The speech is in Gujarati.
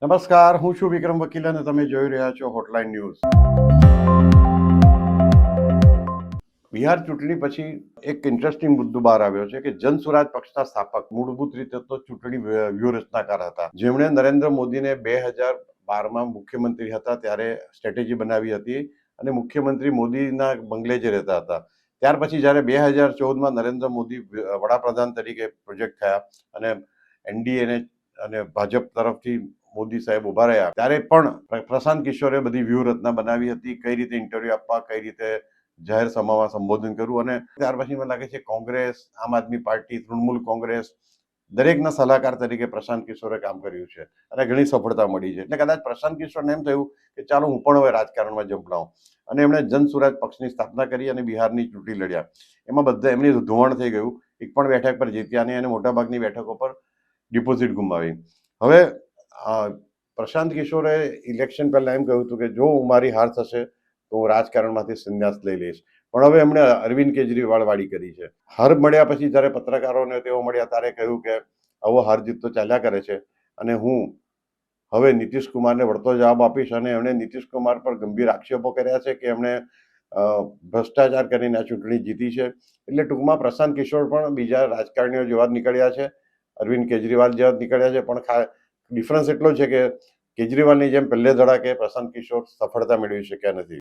નમસ્કાર, હું છું વિક્રમ વકીલ અને તમે જોઈ રહ્યા છો હોટલાઇન ન્યૂઝ. બિહાર ચૂંટણી પછી એક ઇન્ટરેસ્ટિંગ મુદ્દો બહાર આવ્યો છે કે જન સ્વરાજ પક્ષના સ્થાપક મૂળભૂત રીતે તો ચૂંટણી વ્યૂહરચનાકાર હતા, જેમણે નરેન્દ્ર મોદીને 2012માં મુખ્યમંત્રી હતા ત્યારે સ્ટ્રેટેજી બનાવી હતી અને મુખ્યમંત્રી મોદીના બંગલે જ રહેતા હતા. ત્યાર પછી જ્યારે 2014માં નરેન્દ્ર મોદી વડાપ્રધાન તરીકે પ્રોજેક્ટ થયા અને એનડીએ અને ભાજપ તરફથી મોદી સાહેબ ઉભા રહ્યા, ત્યારે પણ પ્રશાંત કિશોરે બધી વ્યૂહરચના બનાવી હતી, કઈ રીતે ઇન્ટરવ્યુ આપવા, કઈ રીતે જાહેર સભામાં સંબોધન કરવું. અને ત્યાર પછી મને લાગે છે કોંગ્રેસ, આમ આદમી પાર્ટી, તૃણમૂલ કોંગ્રેસ દરેકના સલાહકાર તરીકે પ્રશાંત કિશોરે કામ કર્યું છે અને ઘણી સફળતા મળી છે. એટલે કદાચ પ્રશાંત કિશોરને એમ થયું કે ચાલો હું પણ હવે રાજકારણમાં ઝંપલાવું, અને એમણે જન સ્વરાજ પક્ષની સ્થાપના કરી અને બિહારની ચૂંટણી લડ્યા. એમાં બધા એમની ધોવાણ થઈ ગયું, એક પણ બેઠક પર જીત્યા નહીં અને મોટાભાગની બેઠકો પર ડિપોઝિટ ગુમાવી. હવે પ્રશાંત કિશોરે ઇલેક્શન પહેલા એમ કહ્યું હતું કે જો મારી હાર થશે તો હું રાજકારણમાંથી સંન્યાસ લઈ લઈશ, પણ હવે એમણે અરવિંદ કેજરીવાલ વાળી કરી છે. હાર મળ્યા પછી જ્યારે પત્રકારોને તેઓ મળ્યા ત્યારે કહ્યું કે આવો હાર જીત તો ચાલ્યા કરે છે અને હું હવે નીતિશ કુમારને વળતો જવાબ આપીશ. અને એમણે નીતિશ કુમાર પર ગંભીર આક્ષેપો કર્યા છે કે એમણે ભ્રષ્ટાચાર કરીને આ ચૂંટણી જીતી છે. એટલે ટૂંકમાં પ્રશાંત કિશોર પણ બીજા રાજકારણીઓ જેવા જ નીકળ્યા છે, અરવિંદ કેજરીવાલ જેવા જ નીકળ્યા છે, પણ ડિફરન્સ એટલો છે કે કેજરીવાલની જેમ પહેલે ધડાકે પ્રશાંત કિશોર સફળતા મેળવી શક્યા નથી.